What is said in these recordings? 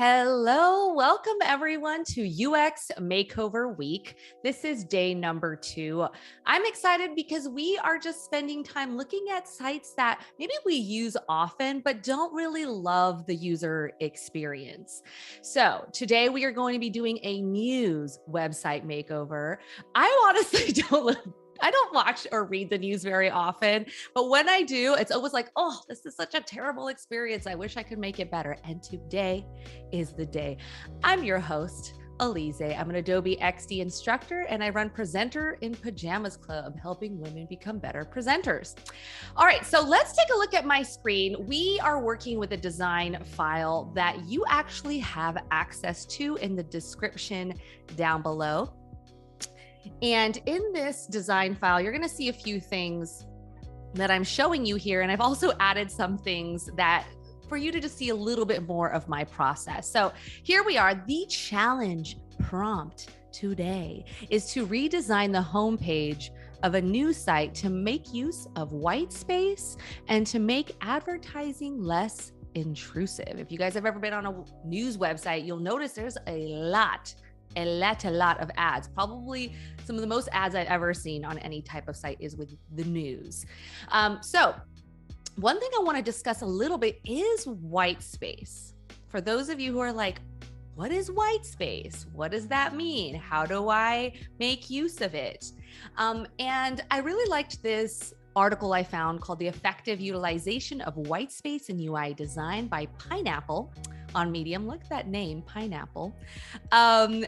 Hello, welcome everyone to UX Makeover Week. This is day number 2. I'm excited because we are just spending time looking at sites that maybe we use often, but don't really love the user experience. So today we are going to be doing a news website makeover. I honestly I don't watch or read the news very often, but when I do, it's always like, oh, this is such a terrible experience. I wish I could make it better. And today is the day. I'm your host, Elizé. I'm an Adobe XD instructor and I run Presenter in Pajamas Club, helping women become better presenters. All right, so let's take a look at my screen. We are working with a design file that you actually have access to in the description down below. And in this design file, you're going to see a few things that I'm showing you here. And I've also added some things that for you to just see a little bit more of my process. So here we are. The challenge prompt today is to redesign the homepage of a new site to make use of white space and to make advertising less intrusive. If you guys have ever been on a news website, you'll notice there's a lot of ads. Probably some of the most ads I've ever seen on any type of site is with the news. So one thing I want to discuss a little bit is white space. For those of you who are like, what is white space? What does that mean? How do I make use of it? And I really liked this article I found called The Effective Utilization of White Space in UI Design by Pineapple on Medium. Look at that name, Pineapple. And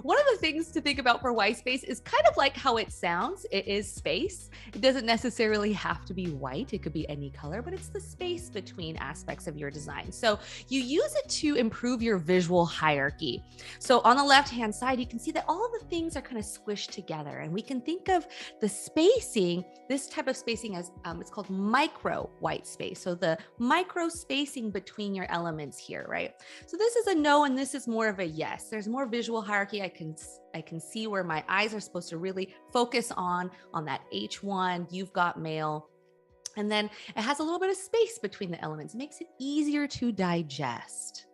one of the things to think about for white space is kind of like how it sounds. It is space. It doesn't necessarily have to be white. It could be any color, but it's the space between aspects of your design. So you use it to improve your visual hierarchy. So on the left-hand side, you can see that all of the things are kind of squished together, and we can think of the spacing, this type of spacing as, it's called micro white space. So the micro spacing between your elements here, right? So this is a no, and this is more of a yes. There's more visual hierarchy. I can see where my eyes are supposed to really focus on that H1, you've got mail. And then it has a little bit of space between the elements. It makes it easier to digest.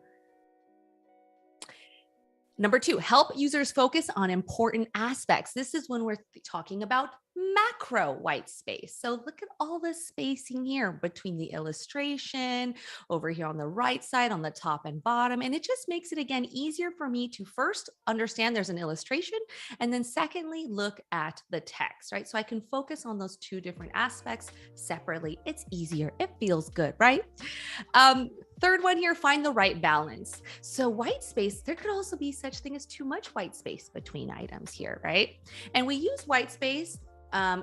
Number 2, help users focus on important aspects. This is when we're talking about macro white space. So look at all the spacing here between the illustration, over here on the right side, on the top and bottom. And it just makes it, again, easier for me to first understand there's an illustration, and then secondly, look at the text, right? So I can focus on those two different aspects separately. It's easier. It feels good, right? Third one here, find the right balance. So white space, there could also be such thing as too much white space between items here, right? And we use white space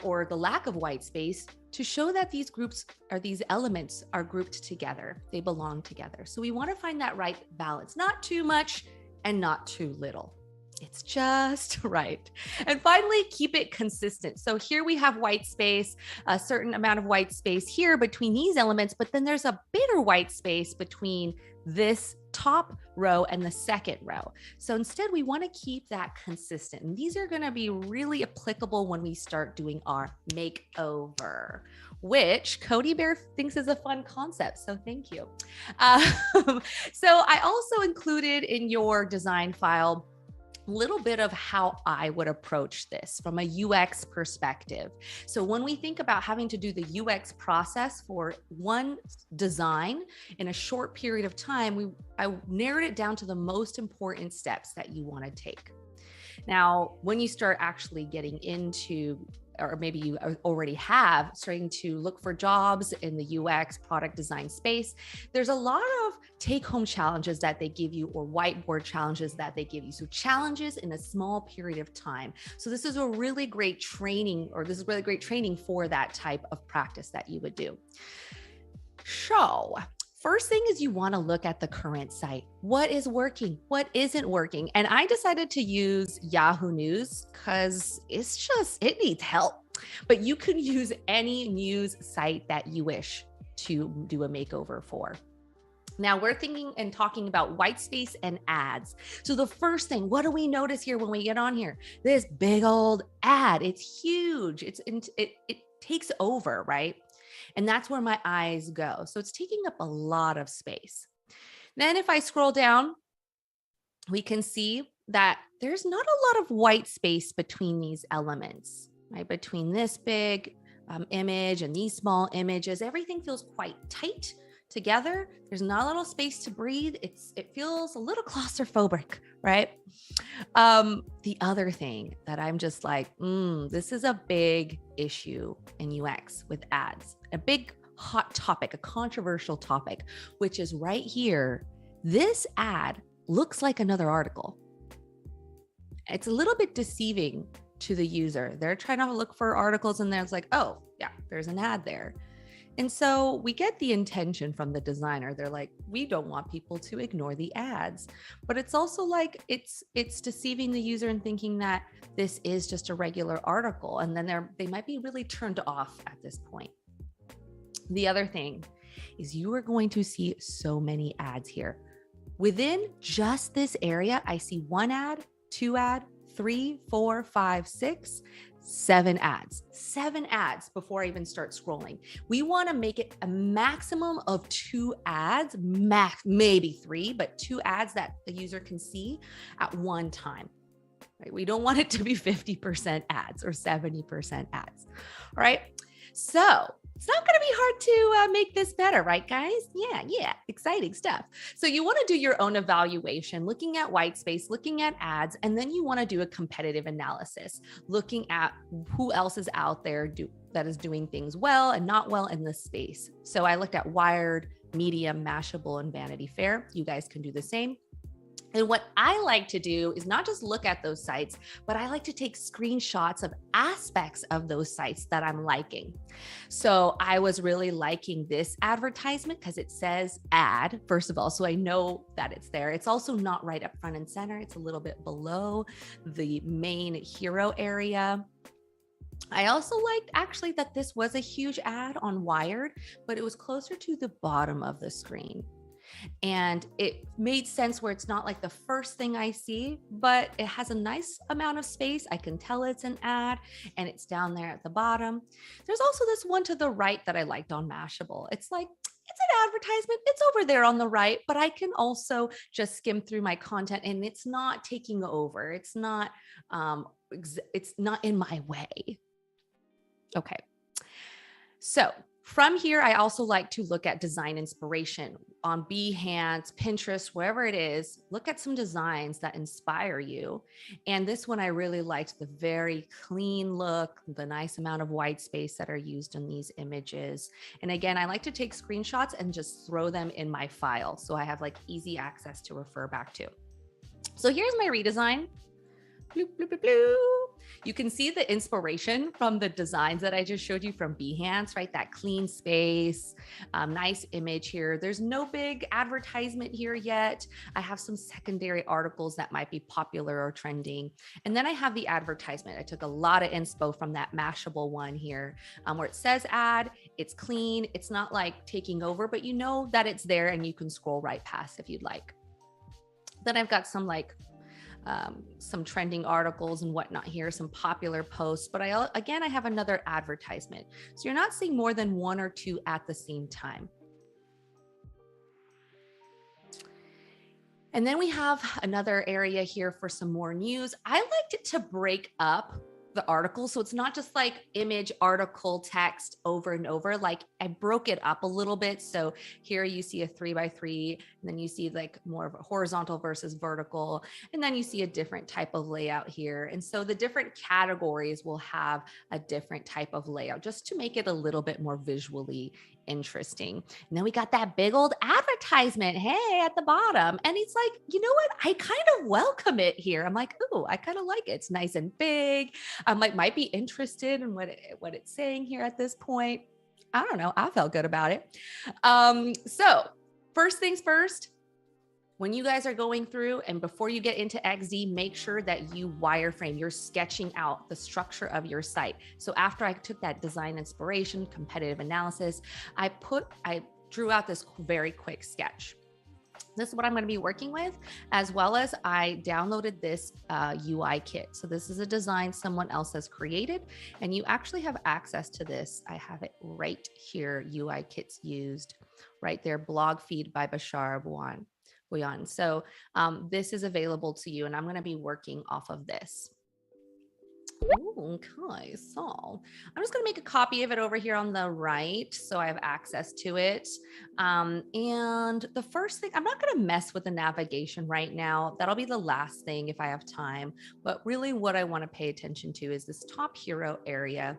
or the lack of white space to show that these groups or these elements are grouped together. They belong together. So we want to find that right balance, not too much and not too little. It's just right. And finally, keep it consistent. So here we have white space, a certain amount of white space here between these elements, but then there's a bigger white space between this top row and the second row. So instead, we want to keep that consistent. And these are going to be really applicable when we start doing our makeover, which Cody Bear thinks is a fun concept. So thank you. So I also included in your design file little bit of how I would approach this from a UX perspective. So when we think about having to do the UX process for one design in a short period of time, I narrowed it down to the most important steps that you want to take. Now, when you start actually getting into, or maybe you already have, starting to look for jobs in the UX product design space, there's a lot of take-home challenges that they give you or whiteboard challenges that they give you. So challenges in a small period of time. So this is a really great training, or this is really great training for that type of practice that you would do. So first thing is you want to look at the current site. What is working? What isn't working? And I decided to use Yahoo News because it needs help. But you can use any news site that you wish to do a makeover for. Now we're thinking and talking about white space and ads. So the first thing, what do we notice here when we get on here? This big old ad, it's huge. It takes over, right? And that's where my eyes go. So it's taking up a lot of space. Then if I scroll down, we can see that there's not a lot of white space between these elements, right? Between this big image and these small images, everything feels quite tight together. There's not a little space to breathe. It feels a little claustrophobic, right? The other thing that I'm just like, this is a big issue in UX with ads, a big hot topic, a controversial topic, which is right here. This ad looks like another article. It's a little bit deceiving to the user. They're trying to look for articles and there's like, oh yeah, there's an ad there. And so we get the intention from the designer. They're like, we don't want people to ignore the ads, but it's also like, it's deceiving the user and thinking that this is just a regular article. And then they might be really turned off at this point. The other thing is you are going to see so many ads here. Within just this area, I see 1 ad, 2 ad, 3, 4, 5, 6, 7 ads. 7 ads before I even start scrolling. We want to make it a maximum of 2 ads, maybe 3, but 2 ads that the user can see at one time. Right? We don't want it to be 50% ads or 70% ads. All right. So it's not going to be hard to make this better, right, guys? Yeah, exciting stuff. So you want to do your own evaluation, looking at white space, looking at ads, and then you want to do a competitive analysis, looking at who else is out there that is doing things well and not well in this space. So I looked at Wired, Medium, Mashable, and Vanity Fair. You guys can do the same. And what I like to do is not just look at those sites, but I like to take screenshots of aspects of those sites that I'm liking. So I was really liking this advertisement because it says ad, first of all, so I know that it's there. It's also not right up front and center. It's a little bit below the main hero area. I also liked actually that this was a huge ad on Wired, but it was closer to the bottom of the screen. And it made sense where it's not like the first thing I see, but it has a nice amount of space. I can tell it's an ad and it's down there at the bottom. There's also this one to the right that I liked on Mashable. It's like, it's an advertisement. It's over there on the right, but I can also just skim through my content and it's not taking over. It's not in my way. Okay. So from here, I also like to look at design inspiration on Behance, Pinterest, wherever it is. Look at some designs that inspire you. And this one, I really liked the very clean look, the nice amount of white space that are used in these images. And again, I like to take screenshots and just throw them in my file. So I have like easy access to refer back to. So here's my redesign. Bloop, bloop, bloop, bloop. You can see the inspiration from the designs that I just showed you from Behance, right? That clean space, nice image here. There's no big advertisement here yet. I have some secondary articles that might be popular or trending. And then I have the advertisement. I took a lot of inspo from that Mashable one here, where it says ad, it's clean. It's not like taking over, but you know that it's there and you can scroll right past if you'd like. Then I've got some some trending articles and whatnot here, some popular posts, but I have another advertisement. So you're not seeing more than 1 or 2 at the same time. And then we have another area here for some more news. I liked it to break up the article. So it's not just like image, article, text over and over. Like I broke it up a little bit. So here you see a 3x3, and then you see like more of a horizontal versus vertical. And then you see a different type of layout here. And so the different categories will have a different type of layout just to make it a little bit more visually interesting. And then we got that big old advertisement, hey, at the bottom. And it's like, you know what? I kind of welcome it here. I'm like, ooh, I kind of like it. It's nice and big. I'm like, might be interested in what it's saying here at this point. I don't know. I felt good about it. So first things first, when you guys are going through and before you get into XD, make sure that you wireframe, you're sketching out the structure of your site. So after I took that design inspiration, competitive analysis, I drew out this very quick sketch. This is what I'm going to be working with, as well as I downloaded this UI kit. So this is a design someone else has created, and you actually have access to this. I have it right here, UI kits used, right there, blog feed by Bashar Abwan. Guion. So this is available to you, and I'm going to be working off of this. Ooh, okay, so I'm just going to make a copy of it over here on the right so I have access to it. And the first thing, I'm not going to mess with the navigation right now. That'll be the last thing if I have time. But really what I want to pay attention to is this top hero area.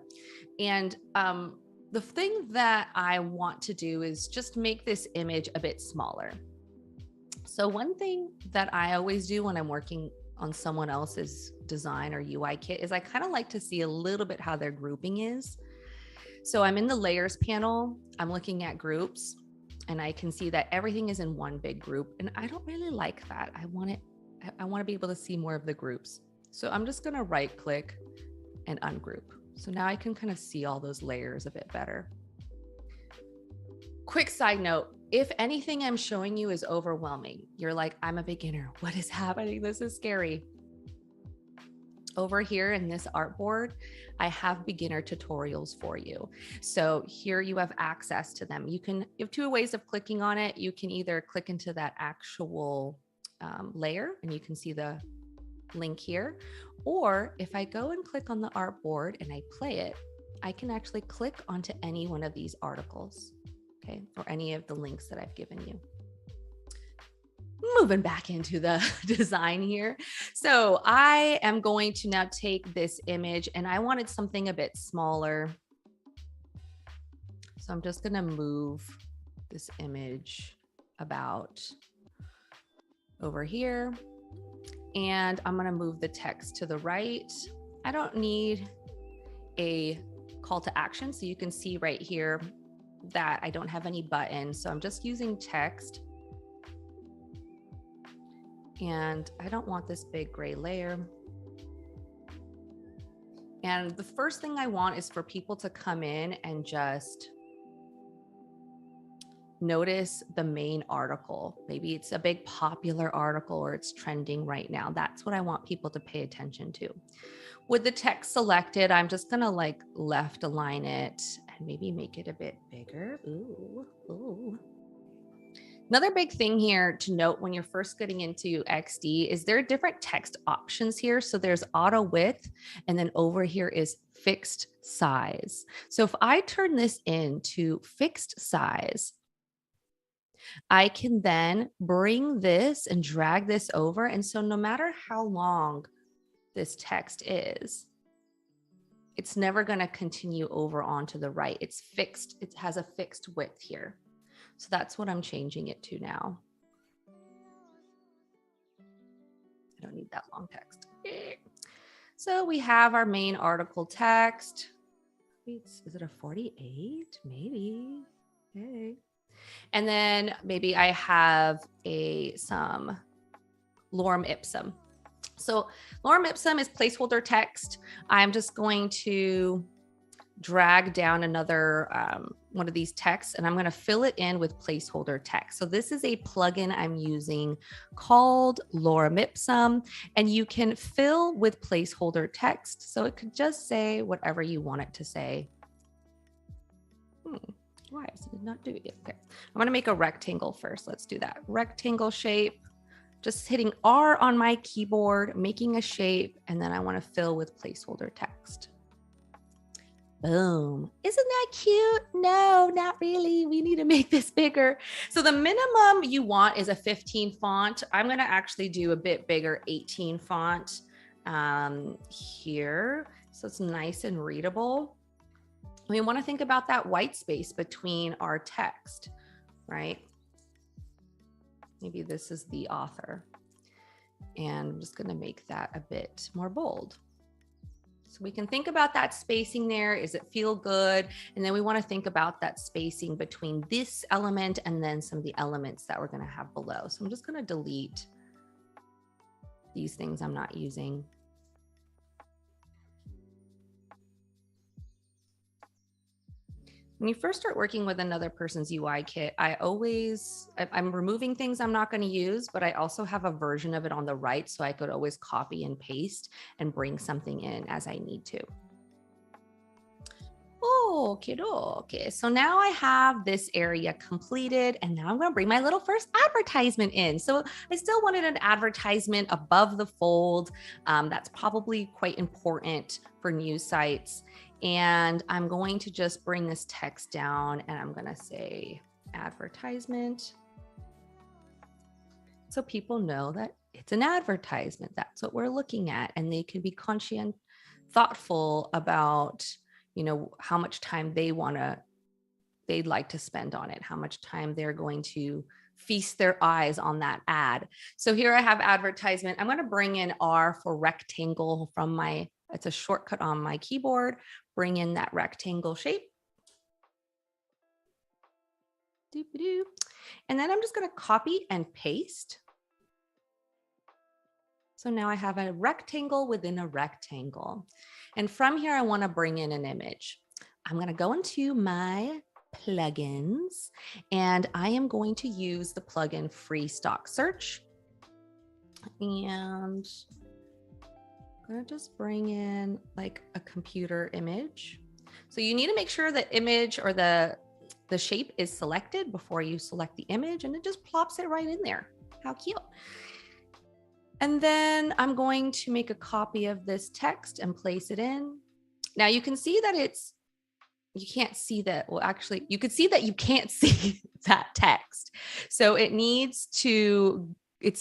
And the thing that I want to do is just make this image a bit smaller. So one thing that I always do when I'm working on someone else's design or UI kit is I kind of like to see a little bit how their grouping is. So I'm in the layers panel, I'm looking at groups, and I can see that everything is in one big group. And I don't really like that. I want to be able to see more of the groups. So I'm just going to right click and ungroup. So now I can kind of see all those layers a bit better. Quick side note, if anything I'm showing you is overwhelming, you're like, I'm a beginner, what is happening? This is scary. Over here in this artboard, I have beginner tutorials for you. So here you have access to them. You have two ways of clicking on it. You can either click into that actual layer and you can see the link here. Or if I go and click on the artboard and I play it, I can actually click onto any one of these articles. Okay, or any of the links that I've given you. Moving back into the design here. So I am going to now take this image and I wanted something a bit smaller. So I'm just going to move this image about over here. And I'm going to move the text to the right. I don't need a call to action. So you can see right here that I don't have any buttons. So I'm just using text. And I don't want this big gray layer. And the first thing I want is for people to come in and just notice the main article. Maybe it's a big popular article or it's trending right now. That's what I want people to pay attention to. With the text selected, I'm just gonna like left align it and maybe make it a bit bigger. Ooh, ooh. Another big thing here to note when you're first getting into XD is there are different text options here. So there's auto width, and then over here is fixed size. So if I turn this into fixed size, I can then bring this and drag this over. And so no matter how long this text is, it's never going to continue over onto the right. It's fixed. It has a fixed width here. So that's what I'm changing it to now. I don't need that long text. So we have our main article text. Is it a 48? Maybe. Okay. And then maybe I have some lorem ipsum. So lorem ipsum is placeholder text. I'm just going to drag down another one of these texts and I'm going to fill it in with placeholder text. So this is a plugin I'm using called lorem ipsum, and you can fill with placeholder text. So it could just say whatever you want it to say. Why is it not doing it? Okay, I'm going to make a rectangle first. Let's do that. Rectangle shape. Just hitting R on my keyboard, making a shape, and then I want to fill with placeholder text. Boom. Isn't that cute? No, not really. We need to make this bigger. So the minimum you want is a 15 font. I'm going to actually do a bit bigger 18 font here. So it's nice and readable. We want to think about that white space between our text, right? Maybe this is the author. And I'm just going to make that a bit more bold. So we can think about that spacing there. Is it feel good? And then we want to think about that spacing between this element and then some of the elements that we're going to have below. So I'm just going to delete these things I'm not using. When you first start working with another person's UI kit, I'm removing things I'm not going to use, but I also have a version of it on the right, so I could always copy and paste and bring something in as I need to. Okay. So now I have this area completed, and now I'm going to bring my little first advertisement in. So I still wanted an advertisement above the fold. That's probably quite important for news sites. And I'm going to just bring this text down, and I'm going to say advertisement, so people know that it's an advertisement. That's what we're looking at, and they can be thoughtful about, you know, how much time they'd like to spend on it, how much time they're going to feast their eyes on that ad. So here I have advertisement. I'm going to bring in R for rectangle from it's a shortcut on my keyboard. Bring in that rectangle shape. And then I'm just going to copy and paste. So now I have a rectangle within a rectangle. And from here, I want to bring in an image. I'm going to go into my plugins, and I am going to use the plugin Free Stock Search. And I'm going to just bring in like a computer image. So you need to make sure the image or the shape is selected before you select the image, and it just plops it right in there. How cute. And then I'm going to make a copy of this text and place it in. Now you can see that you can't see that. Well, actually, you could see that you can't see that text. So it's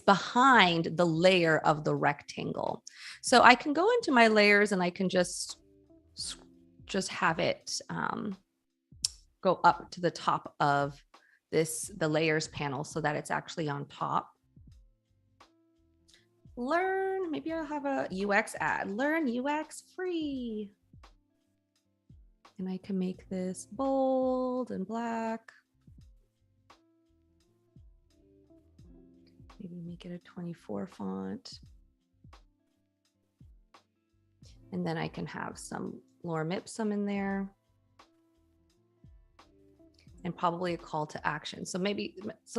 behind the layer of the rectangle. So I can go into my layers, and I can just have it go up to the top of the layers panel so that it's actually on top. Maybe I'll have a UX ad, learn UX free. And I can make this bold and black. Maybe make it a 24 font. And then I can have some lorem ipsum in there. And probably a call to action. So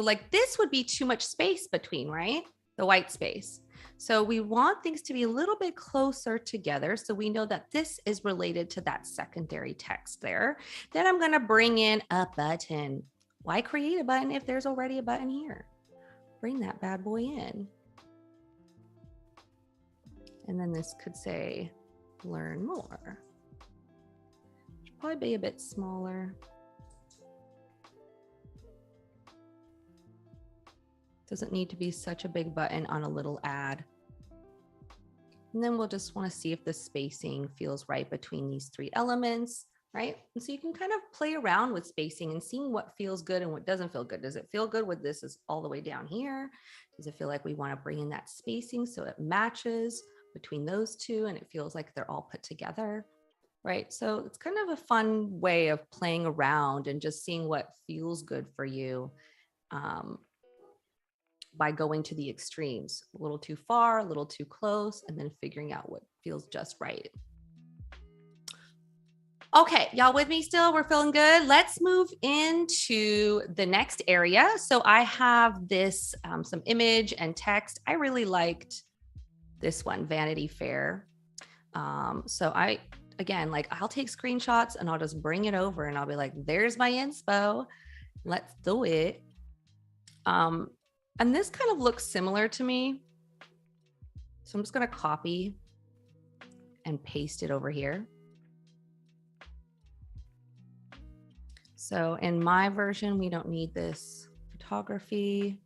like this would be too much space between, right? The white space. So we want things to be a little bit closer together, so we know that this is related to that secondary text there. Then I'm going to bring in a button. Why create a button if there's already a button here? Bring that bad boy in. And then this could say, learn more. Should probably be a bit smaller. Doesn't need to be such a big button on a little ad. And then we'll just want to see if the spacing feels right between these three elements, right? And so you can kind of play around with spacing and seeing what feels good and what doesn't feel good. Does it feel good with this is all the way down here? Does it feel like we want to bring in that spacing so it matches between those two and it feels like they're all put together, right? So it's kind of a fun way of playing around and just seeing what feels good for you. By going to the extremes, a little too far, a little too close, and then figuring out what feels just right. Okay, y'all with me still? We're feeling good. Let's move into the next area. So I have this, some image and text. I really liked this one, Vanity Fair. So I'll take screenshots and I'll just bring it over and I'll be like, there's my inspo. Let's do it. And this kind of looks similar to me. So I'm just going to copy and paste it over here. So in my version, we don't need this photography.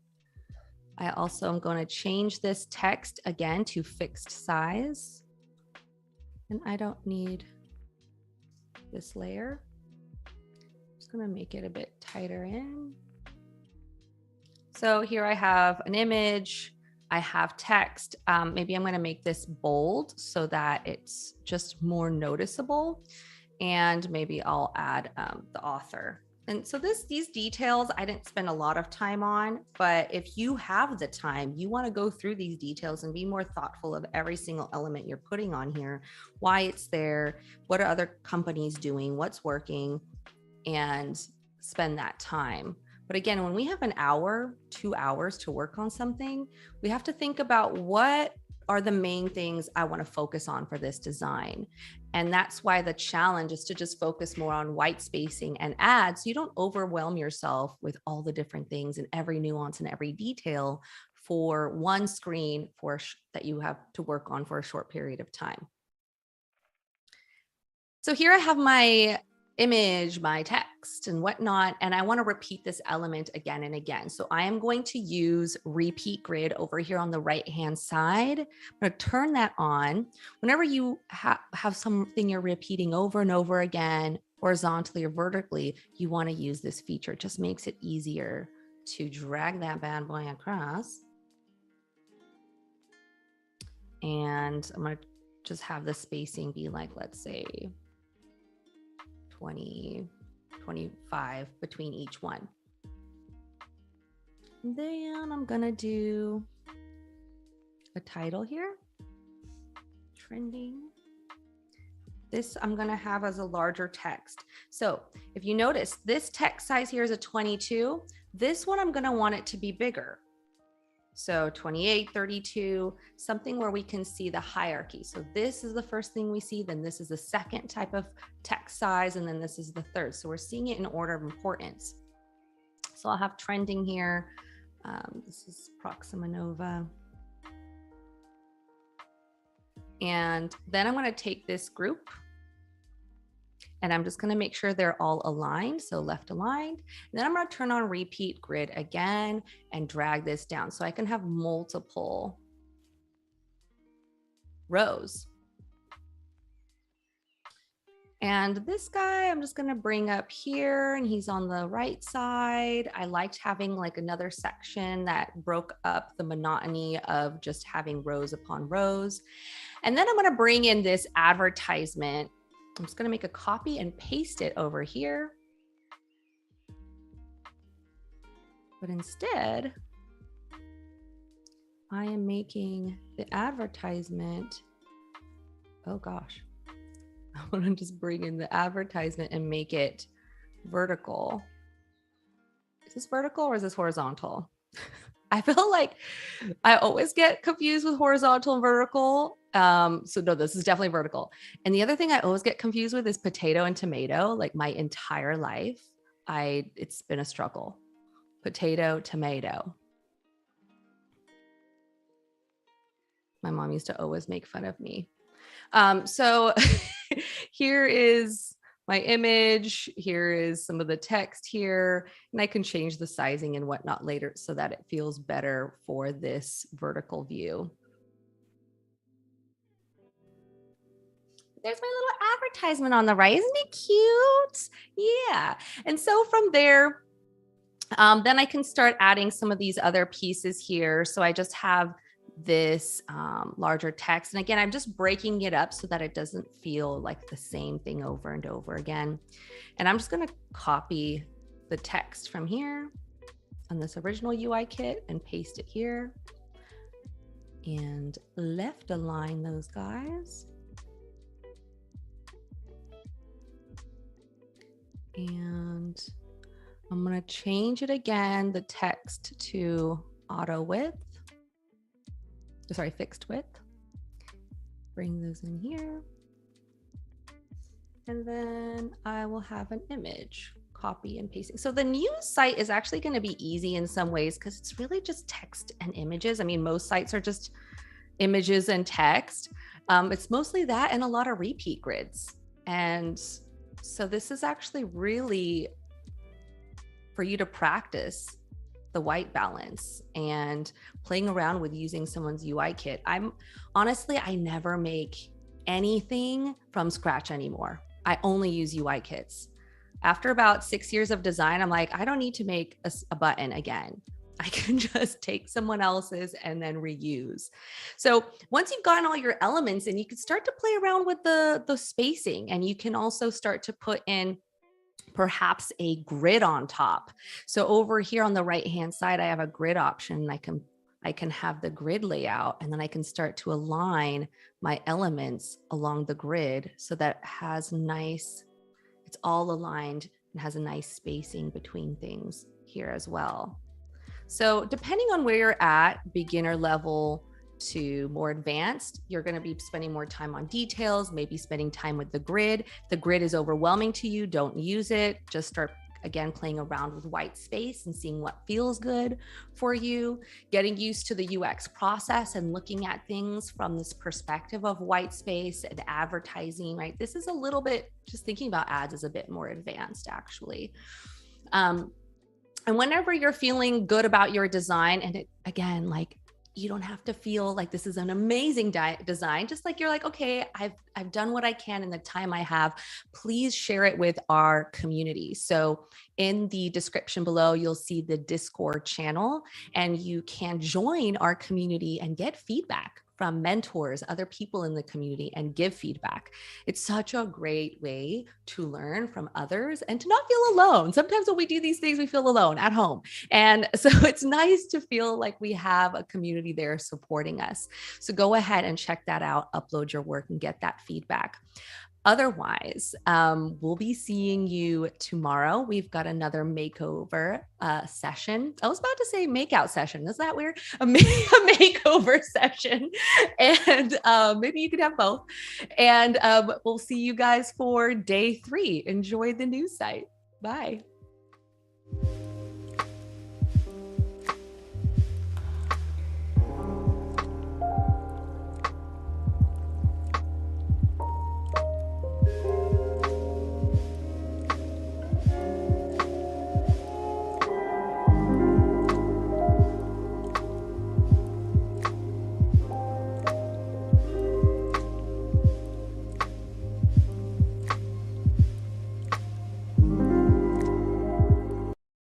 I also am going to change this text again to fixed size. And I don't need this layer. I'm just going to make it a bit tighter in. So here I have an image, I have text. Maybe I'm going to make this bold so that it's just more noticeable. And maybe I'll add the author. And so these details I didn't spend a lot of time on, but if you have the time, you want to go through these details and be more thoughtful of every single element you're putting on here, why it's there, what are other companies doing, what's working, and spend that time. But again, when we have an hour, 2 hours to work on something, we have to think about what are the main things I want to focus on for this design. And that's why the challenge is to just focus more on white spacing and add, so you don't overwhelm yourself with all the different things and every nuance and every detail for one screen that you have to work on for a short period of time. So here I have my image, my text and whatnot, and I want to repeat this element again and again. So I am going to use repeat grid over here on the right-hand side. I'm going to turn that on. Whenever you have something you're repeating over and over again, horizontally or vertically, you want to use this feature. It just makes it easier to drag that bad boy across. And I'm going to just have the spacing be like, let's say 20, 25 between each one. And then I'm gonna do a title here, trending. This I'm gonna have as a larger text. So if you notice, this text size here is a 22. This one I'm gonna want it to be bigger. So 28, 32, something where we can see the hierarchy. So this is the first thing we see, then this is the second type of text size, and then this is the third. So we're seeing it in order of importance. So I'll have trending here. This is Proxima Nova. And then I'm gonna take this group and I'm just gonna make sure they're all aligned, so left aligned. And then I'm gonna turn on repeat grid again and drag this down so I can have multiple rows. And this guy, I'm just gonna bring up here and he's on the right side. I liked having like another section that broke up the monotony of just having rows upon rows. And then I'm gonna bring in this advertisement. I'm just gonna make a copy and paste it over here. But instead, I am making the advertisement, oh gosh. I wanna just bring in the advertisement and make it vertical. Is this vertical or is this horizontal? I feel like I always get confused with horizontal and vertical. So no, this is definitely vertical. And the other thing I always get confused with is potato and tomato. Like my entire life, it's been a struggle. Potato, tomato. My mom used to always make fun of me. So here is my image. Here is some of the text here, and I can change the sizing and whatnot later so that it feels better for this vertical view. There's my little advertisement on the right. Isn't it cute? Yeah. And so from there, then I can start adding some of these other pieces here. So I just have this larger text. And again, I'm just breaking it up so that it doesn't feel like the same thing over and over again. And I'm just going to copy the text from here on this original UI kit and paste it here and left align those guys. And I'm going to change it again, the text to auto width. Sorry, fixed width. Bring those in here. And then I will have an image, copy and pasting. So the new site is actually going to be easy in some ways because it's really just text and images. I mean, most sites are just images and text. It's mostly that and a lot of repeat grids. And so this is actually really for you to practice the white balance and playing around with using someone's UI kit. I never make anything from scratch anymore. I only use UI kits. After about 6 years of design, I'm like, I don't need to make a button again. I can just take someone else's and then reuse. So once you've gotten all your elements in, you can start to play around with the spacing, and you can also start to put in perhaps a grid on top. So over here on the right-hand side, I have a grid option. I can have the grid layout, and then I can start to align my elements along the grid so that it has it's all aligned and has a nice spacing between things here as well. So depending on where you're at, beginner level to more advanced, you're going to be spending more time on details, maybe spending time with the grid. The grid is overwhelming to you, don't use it. Just start again playing around with white space and seeing what feels good for you, getting used to the UX process and looking at things from this perspective of white space and advertising, right? This is a little bit, just thinking about ads is a bit more advanced actually. And whenever you're feeling good about your design, and it, again, like, you don't have to feel like this is an amazing design. Just like you're like, okay, I've done what I can in the time I have. Please share it with our community. So in the description below, you'll see the Discord channel, and you can join our community and get feedback from mentors, other people in the community, and give feedback. It's such a great way to learn from others and to not feel alone. Sometimes when we do these things, we feel alone at home. And so it's nice to feel like we have a community there supporting us. So go ahead and check that out, upload your work and get that feedback. Otherwise, we'll be seeing you tomorrow. We've got another makeover session. I was about to say makeout session. Is that weird? A makeover session. And maybe you could have both. And we'll see you guys for day 3. Enjoy the news site. Bye.